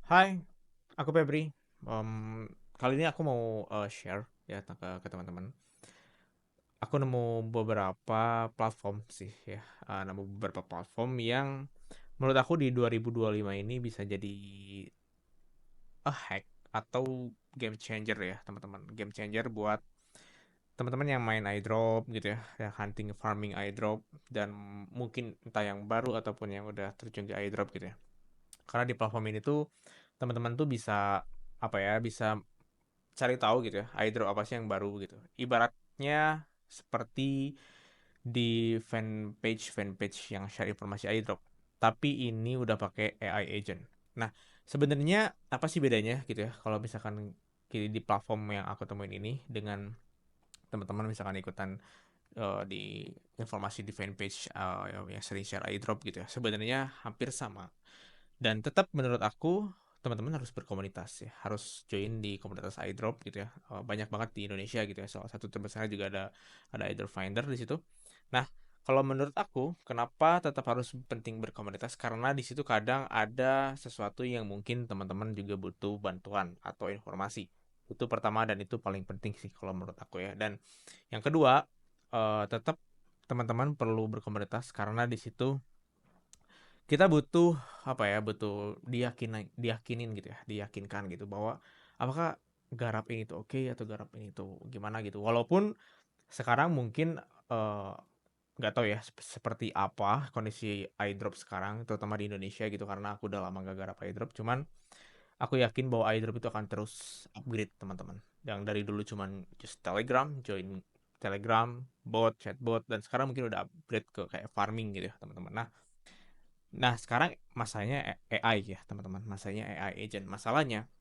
Hai, aku Febri. Kali ini aku mau share ya ke teman-teman. Aku nemu beberapa platform sih ya, nemu beberapa platform yang menurut aku di 2025 ini bisa jadi hack atau game changer ya teman-teman. Game changer buat teman-teman yang main iDrop gitu ya, ya hunting farming iDrop dan mungkin entah yang baru ataupun yang udah terjun di iDrop gitu ya. Karena di platform ini tuh teman-teman tuh bisa apa ya, bisa cari tahu gitu ya, iDrop apa sih yang baru gitu. Ibaratnya seperti di fanpage yang share informasi iDrop, tapi ini udah pakai AI agent. Nah, sebenarnya apa sih bedanya gitu ya kalau misalkan di platform yang aku temuin ini dengan teman-teman misalkan ikutan di informasi di fanpage yang sering share iDrop gitu ya. Sebenarnya hampir sama. Dan tetap menurut aku teman-teman harus berkomunitas ya, harus join di komunitas iDrop gitu ya. Banyak banget di Indonesia gitu ya. Salah satu terbesar juga ada iDrop Finder di situ. Nah, kalau menurut aku, kenapa tetap harus penting berkomunitas? Karena di situ kadang ada sesuatu yang mungkin teman-teman juga butuh bantuan atau informasi. Itu pertama dan itu paling penting sih kalau menurut aku ya. Dan yang kedua, tetap teman-teman perlu berkomunitas karena di situ kita butuh apa ya, butuh diyakinin gitu ya, diyakinkan gitu bahwa apakah garap ini tuh oke atau garap ini tuh gimana gitu. Walaupun sekarang mungkin eh, nggak tahu ya seperti apa kondisi iDrop sekarang terutama di Indonesia gitu karena aku udah lama gak garap iDrop, cuman aku yakin bahwa iDrop itu akan terus upgrade teman-teman. Yang dari dulu cuman just Telegram, join Telegram, bot, chatbot, dan sekarang mungkin udah upgrade ke kayak farming gitu ya teman-teman. Nah, sekarang masanya AI ya, teman-teman. Masanya AI agent. Masalahnya,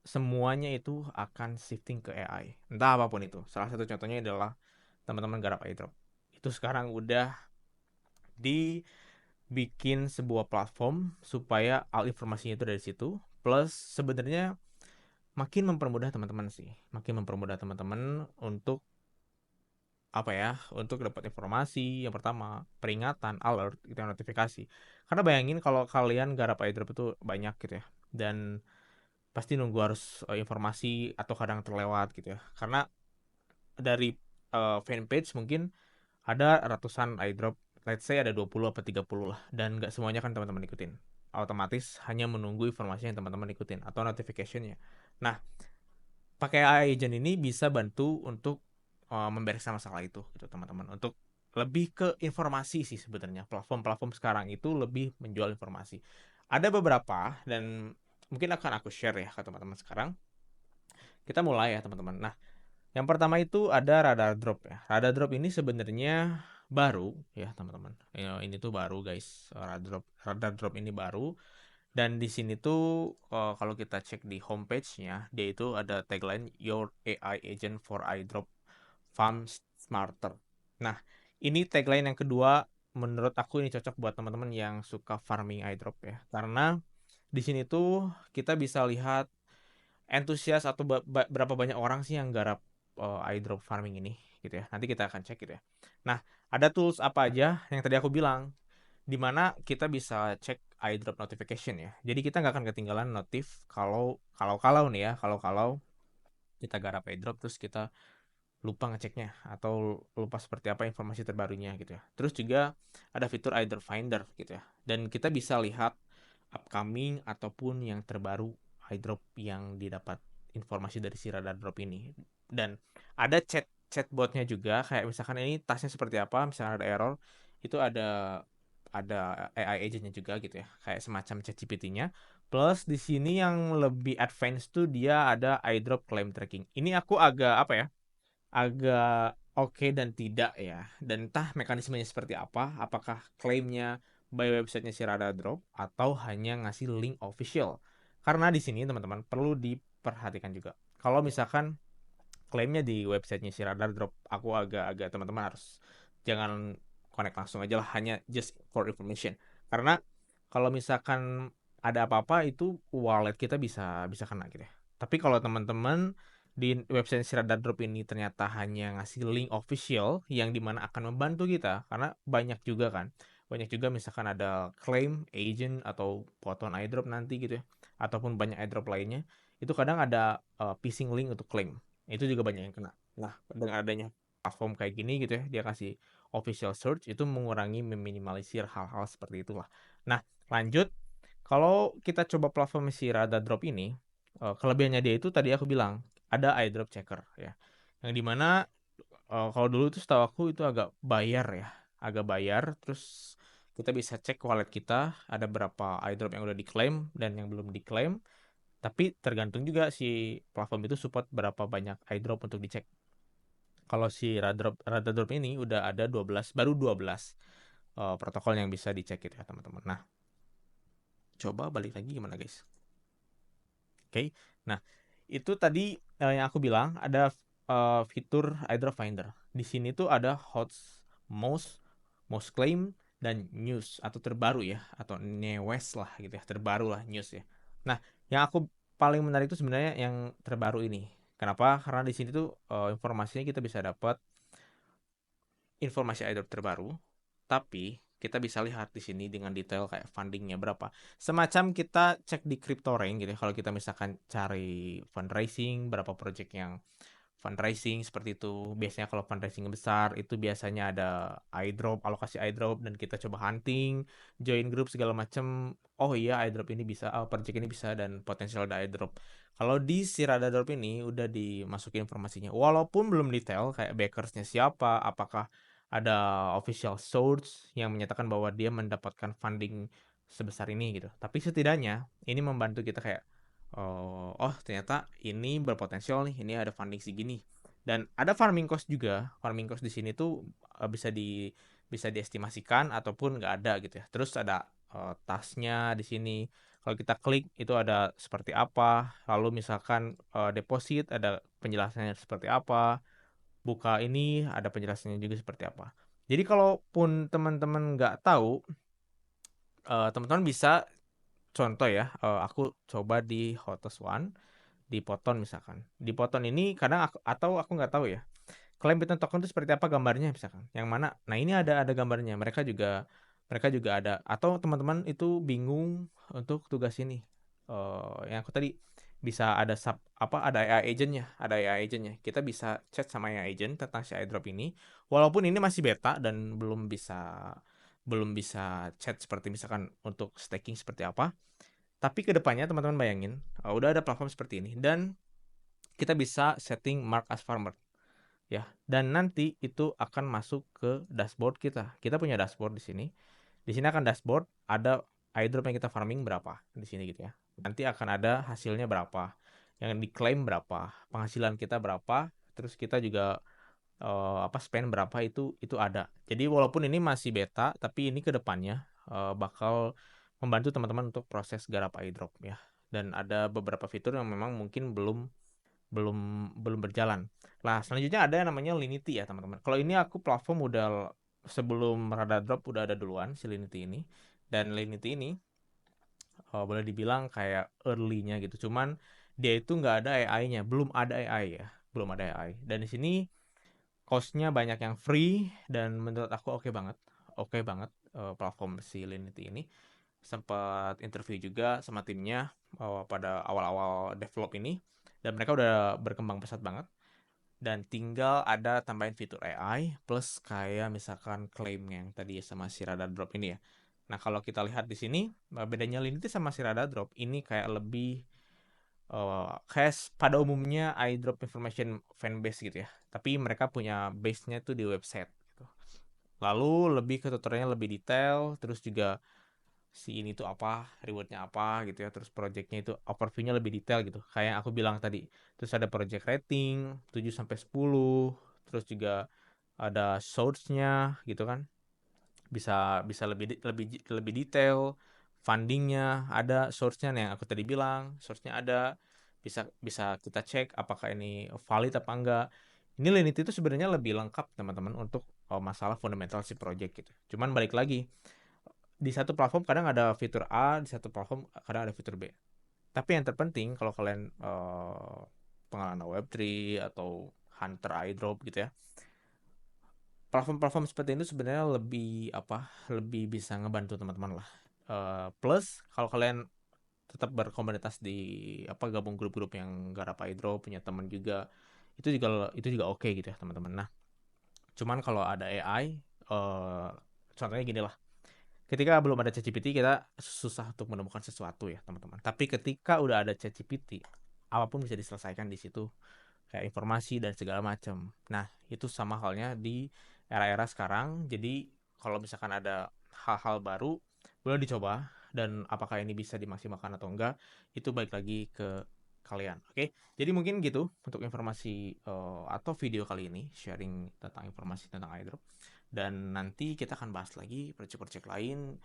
semuanya itu akan shifting ke AI. Entah apapun itu. Salah satu contohnya adalah teman-teman garap iDrop. Itu sekarang udah dibikin sebuah platform supaya all informasinya itu dari situ. Plus, sebenarnya makin mempermudah teman-teman sih. Makin mempermudah teman-teman untuk apa ya, untuk dapat informasi yang pertama peringatan alert itu yang notifikasi, karena bayangin kalau kalian garap airdrop itu banyak gitu ya dan pasti nunggu harus informasi atau kadang terlewat gitu ya karena dari fanpage mungkin ada ratusan airdrop, let's say ada 20 atau 30 lah dan nggak semuanya kan teman-teman ikutin, otomatis hanya menunggu informasi yang teman-teman ikutin atau notificationnya. Nah, pakai AI agent ini bisa bantu untuk membereskan masalah itu gitu teman-teman. Untuk lebih ke informasi sih sebenarnya. Platform-platform sekarang itu lebih menjual informasi. Ada beberapa dan mungkin akan aku share ya ke teman-teman sekarang. Kita mulai ya teman-teman. Nah, yang pertama itu ada Radar Drop ya. Radar Drop ini sebenarnya baru ya teman-teman. Ya, ini tuh baru guys. Radar Drop ini baru dan di sini tuh kalau kita cek di homepage-nya, dia itu ada tagline Your AI Agent for iDrop Farm Smarter. Nah, ini tagline yang kedua menurut aku ini cocok buat teman-teman yang suka farming iDrop ya. Karena di sini tuh kita bisa lihat antusias atau berapa banyak orang sih yang garap iDrop farming ini gitu ya. Nanti kita akan cek gitu ya. Nah, ada tools apa aja yang tadi aku bilang di mana kita bisa cek iDrop notification ya. Jadi kita nggak akan ketinggalan notif kalau nih ya, kalau kita garap iDrop terus kita lupa ngeceknya atau lupa seperti apa informasi terbarunya gitu ya. Terus juga ada fitur iDrop Finder gitu ya. Dan kita bisa lihat upcoming ataupun yang terbaru iDrop yang didapat informasi dari si radar drop ini. Dan ada chatbotnya juga kayak misalkan ini tasnya seperti apa, misalkan ada error, itu ada AI agentnya juga gitu ya, kayak semacam ChatGPT-nya. Plus di sini yang lebih advance tuh dia ada iDrop claim tracking. Ini aku agak apa ya? Agak oke dan tidak ya. Dan entah mekanismenya seperti apa, apakah klaimnya by websitenya si Radar Drop atau hanya ngasih link official. Karena di sini teman-teman perlu diperhatikan juga. Kalau misalkan klaimnya di websitenya si Radar Drop, aku agak-agak teman-teman harus jangan connect langsung aja lah, hanya just for information. Karena kalau misalkan ada apa-apa itu wallet kita bisa bisa kena gitu ya. Tapi kalau teman-teman di website si Radar Drop ini ternyata hanya ngasih link official yang dimana akan membantu kita karena banyak juga kan banyak juga misalkan ada claim agent atau poton airdrop nanti gitu ya, ataupun banyak airdrop lainnya, itu kadang ada phishing link untuk claim. Itu juga banyak yang kena. Nah, dengan adanya platform kayak gini gitu ya, dia kasih official search, itu mengurangi, meminimalisir hal-hal seperti itulah. Nah, lanjut, kalau kita coba platform si Rada Drop ini, kelebihannya dia itu tadi aku bilang ada iDrop Checker ya, yang dimana kalau dulu itu setahu aku itu agak bayar ya, agak bayar. Terus kita bisa cek wallet kita ada berapa iDrop yang udah diklaim dan yang belum diklaim. Tapi tergantung juga si platform itu support berapa banyak iDrop untuk dicek. Kalau si Radadrop ini udah ada 12, baru 12 protokol yang bisa dicek gitu ya teman-teman. Nah, coba balik lagi gimana guys? Oke. Nah, itu tadi yang aku bilang ada fitur iDrop Finder. Di sini tuh ada hots, most, most claim, dan news atau terbaru ya, atau newest lah gitu ya, terbaru lah news ya. Nah, yang aku paling menarik itu sebenarnya yang terbaru ini. Kenapa? Karena di sini tuh informasinya kita bisa dapat informasi iDrop terbaru, tapi kita bisa lihat di sini dengan detail kayak fundingnya berapa. Semacam kita cek di CryptoRank gitu ya. Kalau kita misalkan cari fundraising, berapa project yang fundraising seperti itu. Biasanya kalau fundraising besar itu biasanya ada iDrop, alokasi iDrop dan kita coba hunting, join group segala macam. Oh iya iDrop ini bisa, oh, project ini bisa dan potensial ada iDrop. Kalau di si Radadrop ini udah dimasukin informasinya. Walaupun belum detail kayak backersnya siapa, apakah ada official source yang menyatakan bahwa dia mendapatkan funding sebesar ini gitu. Tapi setidaknya ini membantu kita kayak oh ternyata ini berpotensial nih, ini ada funding segini. Dan ada farming cost juga. Farming cost di sini tuh bisa diestimasikan ataupun nggak ada gitu ya. Terus ada tasnya di sini. Kalau kita klik itu ada seperti apa. Lalu misalkan deposit ada penjelasannya seperti apa. Buka ini ada penjelasannya juga seperti apa. Jadi kalaupun teman-teman nggak tahu, teman-teman bisa contoh ya, aku coba di Hottest One, di Poton misalkan. Di Poton ini kadang atau aku nggak tahu ya. Klaim Bitcoin token itu seperti apa gambarnya misalkan. Yang mana? Nah, ini ada gambarnya. Mereka juga ada, atau teman-teman itu bingung untuk tugas ini. Yang aku tadi bisa ada ada AI agentnya, Kita bisa chat sama AI agent tentang si airdrop ini. Walaupun ini masih beta dan belum bisa chat seperti misalkan untuk staking seperti apa. Tapi kedepannya teman-teman bayangin, udah ada platform seperti ini dan kita bisa setting mark as farmer ya. Dan nanti itu akan masuk ke dashboard kita. Kita punya dashboard di sini. Di sini akan dashboard ada airdrop yang kita farming berapa di sini gitu ya. Nanti akan ada hasilnya berapa, yang diklaim berapa, penghasilan kita berapa, terus kita juga spend berapa itu ada. Jadi walaupun ini masih beta, tapi ini ke depannya bakal membantu teman-teman untuk proses garap airdrop ya. Dan ada beberapa fitur yang memang mungkin belum belum belum berjalan. Nah, selanjutnya ada yang namanya Linity ya, teman-teman. Kalau ini aku platform udah sebelum Rada Drop udah ada duluan si Linity ini. Dan Linity ini boleh dibilang kayak early-nya gitu. Cuman dia itu nggak ada AI-nya, belum ada AI ya, belum ada AI. Dan di sini cost-nya banyak yang free dan menurut aku oke banget. Oke banget platform si Linity ini. Sempat interview juga sama timnya pada awal-awal develop ini dan mereka udah berkembang pesat banget dan tinggal ada tambahin fitur AI plus kayak misalkan claim yang tadi sama si Radar Drop ini ya. Nah, kalau kita lihat di sini bedanya Linity sama si Radar Drop ini kayak lebih kayak pada umumnya iDrop Information fanbase gitu ya. Tapi mereka punya base-nya tuh di website gitu. Lalu lebih ke tutorialnya lebih detail, terus juga si ini tuh apa, rewardnya apa gitu ya, terus projectnya itu overview-nya lebih detail gitu, kayak yang aku bilang tadi. Terus ada project rating 7 sampai 10, terus juga ada source-nya gitu kan, bisa bisa lebih detail, fundingnya ada, source-nya yang aku tadi bilang, source-nya ada, bisa bisa kita cek apakah ini valid apa enggak. Ini Linity itu sebenarnya lebih lengkap teman-teman untuk masalah fundamental si project gitu. Cuman balik lagi, di satu platform kadang ada fitur A, di satu platform kadang ada fitur B. Tapi yang terpenting kalau kalian pengalaman Web3 atau Hunter iDrop gitu ya, platform-platform seperti itu sebenarnya lebih bisa ngebantu teman-teman lah. Plus kalau kalian tetap berkomunitas di gabung grup-grup yang garap airdrop, punya teman juga, itu juga oke gitu ya teman-teman. Nah, cuman kalau ada AI, contohnya gini lah, ketika belum ada ChatGPT kita susah untuk menemukan sesuatu ya teman-teman. Tapi ketika udah ada ChatGPT, apapun bisa diselesaikan di situ, kayak informasi dan segala macam. Nah, itu sama halnya di era-era sekarang. Jadi kalau misalkan ada hal-hal baru, boleh dicoba, dan apakah ini bisa dimaksimalkan atau enggak, itu balik lagi ke kalian. Oke, jadi mungkin gitu untuk informasi atau video kali ini, sharing tentang informasi tentang airdrop. Dan nanti kita akan bahas lagi project-project lain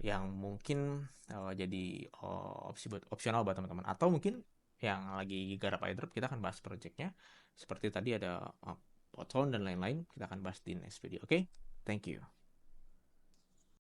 yang mungkin jadi opsional buat teman-teman, atau mungkin yang lagi garap airdrop kita akan bahas projectnya, seperti tadi ada Poton dan lain-lain, kita akan bahas di next video. Oke, thank you.